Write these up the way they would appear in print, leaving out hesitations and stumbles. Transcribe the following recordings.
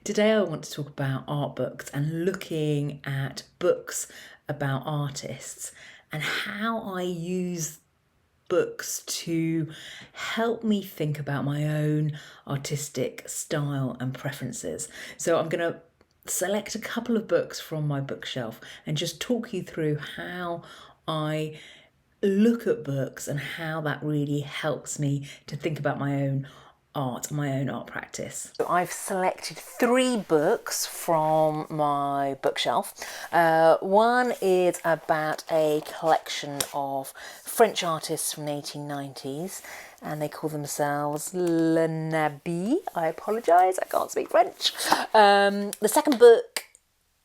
Today I want to talk about art books and looking at books about artists and how I use books to help me think about my own artistic style and preferences. So I'm going to select a couple of books from my bookshelf and just talk you through how I look at books and how that really helps me to think about my own art, my own art practice. So I've selected 3 books from my bookshelf. One is about a collection of French artists from the 1890s, and they call themselves Le Nabis. I apologise, I can't speak French. The second book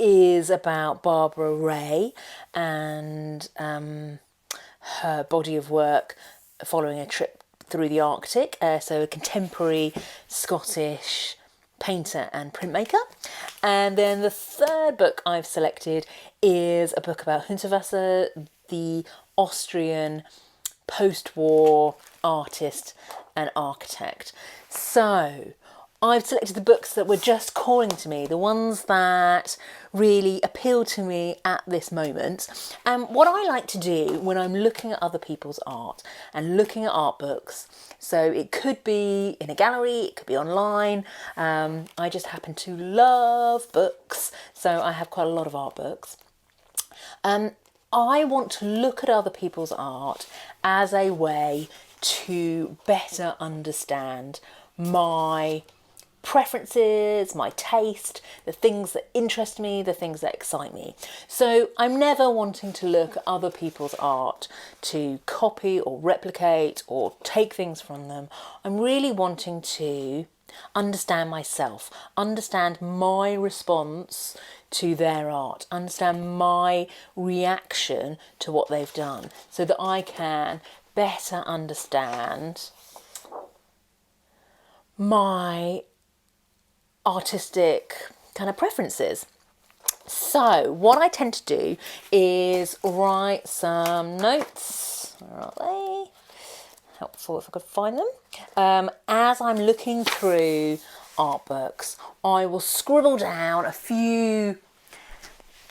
is about Barbara Ray and her body of work following a trip through the Arctic, so a contemporary Scottish painter and printmaker. And then the third book I've selected is a book about Hundertwasser, the Austrian post-war artist and architect. So I've selected the books that were just calling to me, the ones that really appeal to me at this moment. And what I like to do when I'm looking at other people's art and looking at art books, so it could be in a gallery, it could be online. I just happen to love books, so I have quite a lot of art books. I want to look at other people's art as a way to better understand my preferences, my taste, the things that interest me, the things that excite me. So I'm never wanting to look at other people's art to copy or replicate or take things from them. I'm really wanting to understand myself, understand my response to their art, understand my reaction to what they've done, so that I can better understand my artistic kind of preferences. So what I tend to do is write some notes. Where are they? Helpful if I could find them. As I'm looking through art books, I will scribble down a few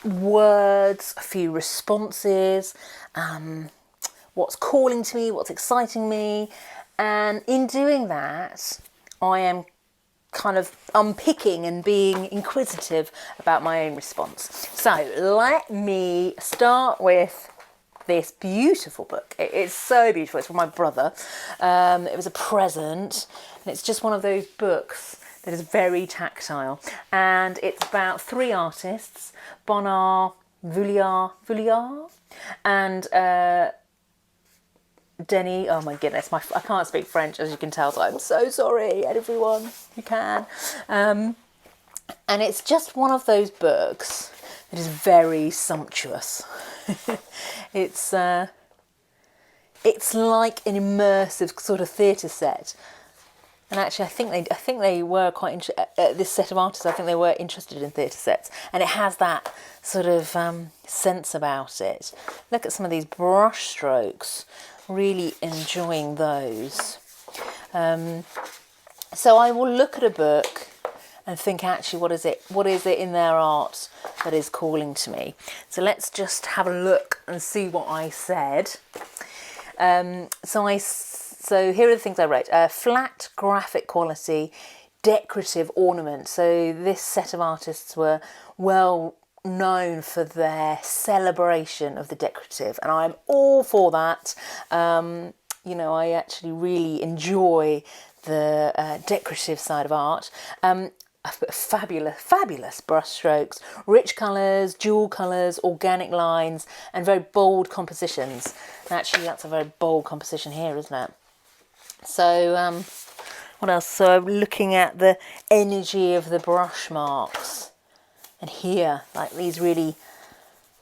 words, a few responses, what's calling to me, what's exciting me, and in doing that I am kind of unpicking and being inquisitive about my own response. So let me start with this beautiful book. It's so beautiful. It's from my brother. It was a present, and it's just one of those books that is very tactile, and it's about 3 artists, Bonnard, Vuillard and Denis, oh my goodness, I can't speak French, as you can tell, so I'm so sorry, everyone who can. And it's just one of those books that is very sumptuous. It's like an immersive sort of theatre set. And actually, I think they were quite this set of artists. I think they were interested in theatre sets, and it has that sort of sense about it. Look at some of these brush strokes. Really enjoying those. So I will look at a book and think, actually, what is it in their art that is calling to me? So let's just have a look and see what I said. So here are the things I wrote. Flat graphic quality, decorative ornament. So this set of artists were well known for their celebration of the decorative, and I'm all for that. I actually really enjoy the decorative side of art. Fabulous brush strokes, rich colours, dual colours, organic lines, and very bold compositions. And actually, that's a very bold composition here, isn't it? So what else? So I'm looking at the energy of the brush marks. And here, like these really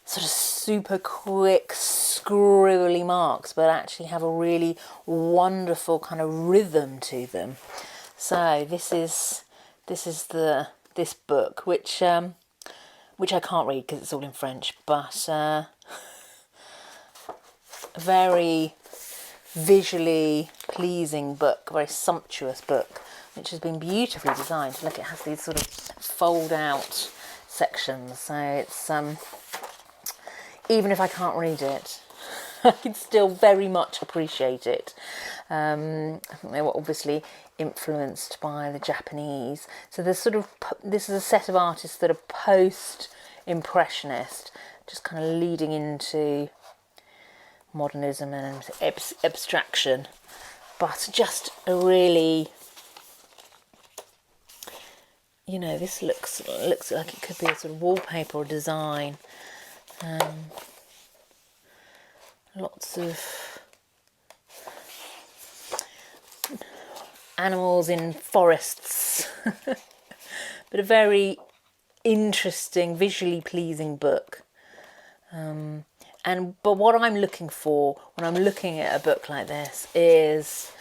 sort of super quick, scribbly marks, but actually have a really wonderful kind of rhythm to them. So this is this book, which I can't read because it's all in French, but very visually pleasing book, very sumptuous book, which has been beautifully designed. Look, it has these sort of fold out sections, so it's even if I can't read it, I can still very much appreciate it. I think they were obviously influenced by the Japanese. So there's sort of, this is a set of artists that are post-impressionist, just kind of leading into modernism and abstraction, but just a really, you know, this looks like it could be a sort of wallpaper or design. Lots of animals in forests, but a very interesting, visually pleasing book. But what I'm looking for when I'm looking at a book like this is,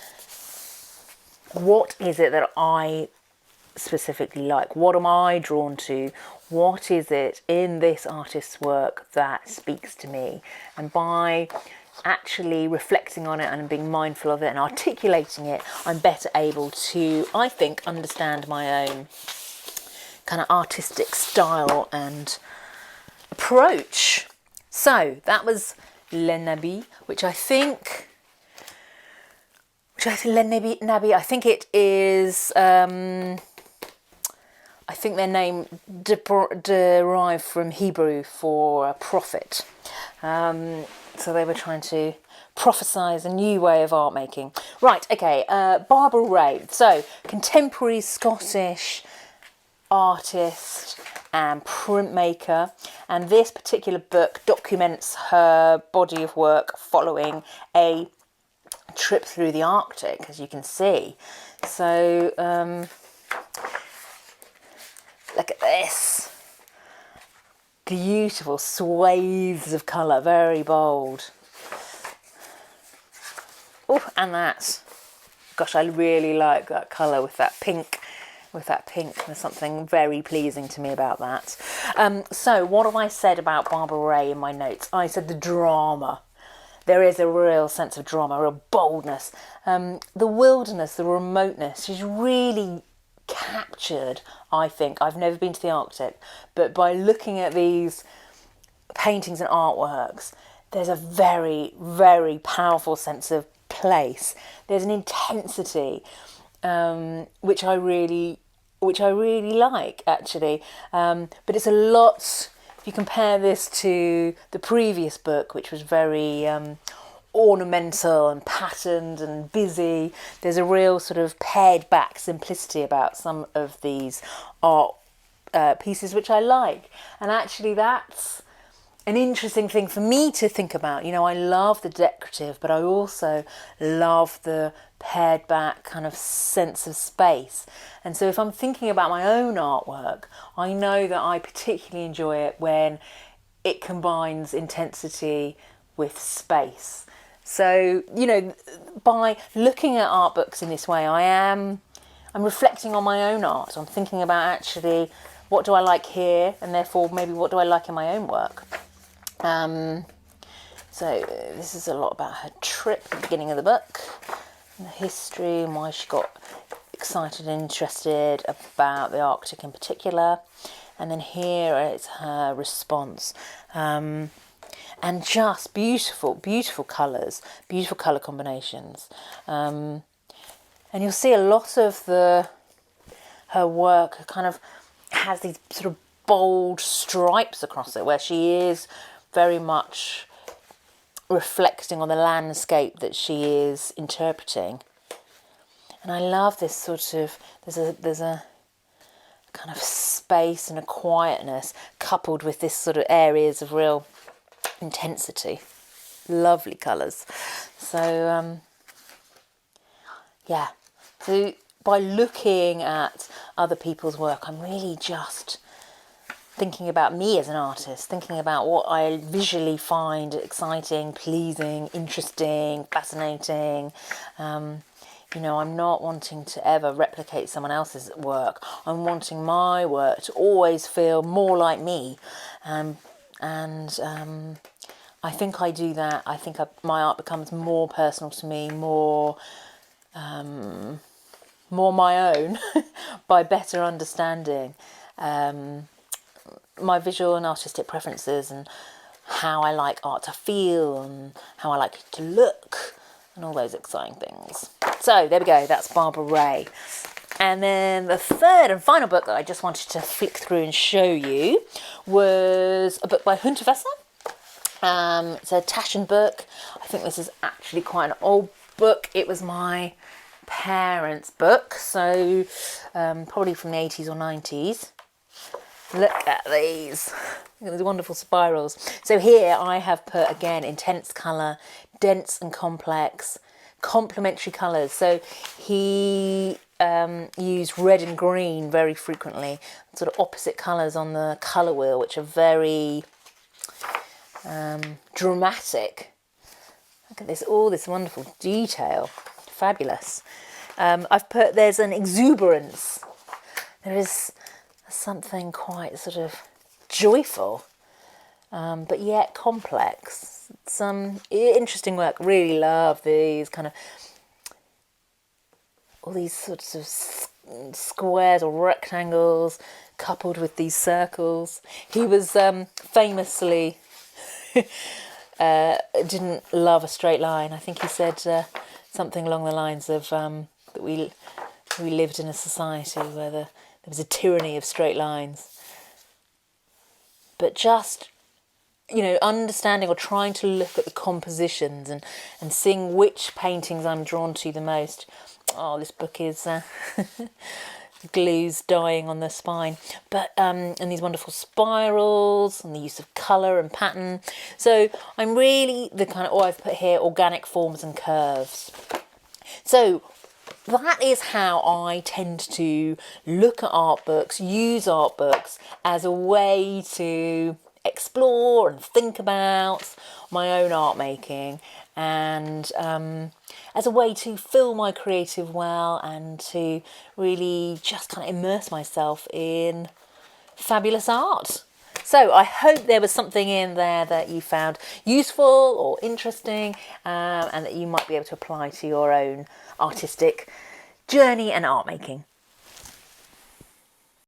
what is it that I specifically like? What am I drawn to? What is it in this artist's work that speaks to me? And by actually reflecting on it and being mindful of it and articulating it, I'm better able to, I think, understand my own kind of artistic style and approach. So that was Le Nabis, which I think Le Nabis, I think it is, I think their name derived from Hebrew for prophet. So they were trying to prophesise a new way of art making. Right, okay, Barbara Ray. So, contemporary Scottish artist and printmaker. And this particular book documents her body of work following a trip through the Arctic, as you can see. So, look at this. Beautiful swathes of colour, very bold. Oh, and that. Gosh, I really like that colour with that pink. There's something very pleasing to me about that. So what have I said about Barbara Ray in my notes? I said the drama. There is a real sense of drama, a real boldness. The wilderness, the remoteness. She's really captured, I think. I've never been to the Arctic, but by looking at these paintings and artworks, there's a very, very powerful sense of place. There's an intensity, which I really like, actually. But it's a lot, if you compare this to the previous book, which was very ornamental and patterned and busy, there's a real sort of pared back simplicity about some of these art pieces, which I like. And actually that's an interesting thing for me to think about. You know, I love the decorative, but I also love the pared back kind of sense of space. And so if I'm thinking about my own artwork, I know that I particularly enjoy it when it combines intensity with space. So, you know, by looking at art books in this way, I'm reflecting on my own art. I'm thinking about, actually, what do I like here, and therefore maybe what do I like in my own work. So this is a lot about her trip at the beginning of the book, and the history and why she got excited and interested about the Arctic in particular. And then here is her response. And just beautiful, beautiful colours, beautiful colour combinations. And you'll see a lot of her work kind of has these sort of bold stripes across it, where she is very much reflecting on the landscape that she is interpreting. And I love this sort of, there's a kind of space and a quietness coupled with this sort of areas of real intensity. Lovely colours. So yeah, so by looking at other people's work, I'm really just thinking about me as an artist, thinking about what I visually find exciting, pleasing, interesting, fascinating. You know, I'm not wanting to ever replicate someone else's work. I'm wanting my work to always feel more like me. And I think I do that. I think my art becomes more personal to me, more more my own by better understanding my visual and artistic preferences and how I like art to feel and how I like it to look and all those exciting things. So there we go, that's Barbara Ray. And then the third and final book that I just wanted to flick through and show you was a book by Hundertwasser. It's a Taschen book. I think this is actually quite an old book. It was my parents' book, so probably from the 80s or 90s. Look at these. Look at these wonderful spirals. So here I have put, again, intense colour, dense and complex, complementary colours. So he used red and green very frequently, sort of opposite colours on the colour wheel, which are very dramatic. Look at this, all this wonderful detail. Fabulous. I've put, there's an exuberance. There is something quite sort of joyful, but yet complex. Some interesting work. Really love these kind of, all these sorts of squares or rectangles coupled with these circles. He was famously didn't love a straight line. I think he said something along the lines of that we lived in a society where there was a tyranny of straight lines. But just, you know, understanding or trying to look at the compositions and seeing which paintings I'm drawn to the most. Oh, this book is glue's dying on the spine. But and these wonderful spirals and the use of colour and pattern. So I'm really the kind of, oh, I've put here organic forms and curves. So that is how I tend to look at art books, use art books as a way to explore and think about my own art making, and as a way to fill my creative well and to really just kind of immerse myself in fabulous art. So I hope there was something in there that you found useful or interesting, and that you might be able to apply to your own artistic journey and art making.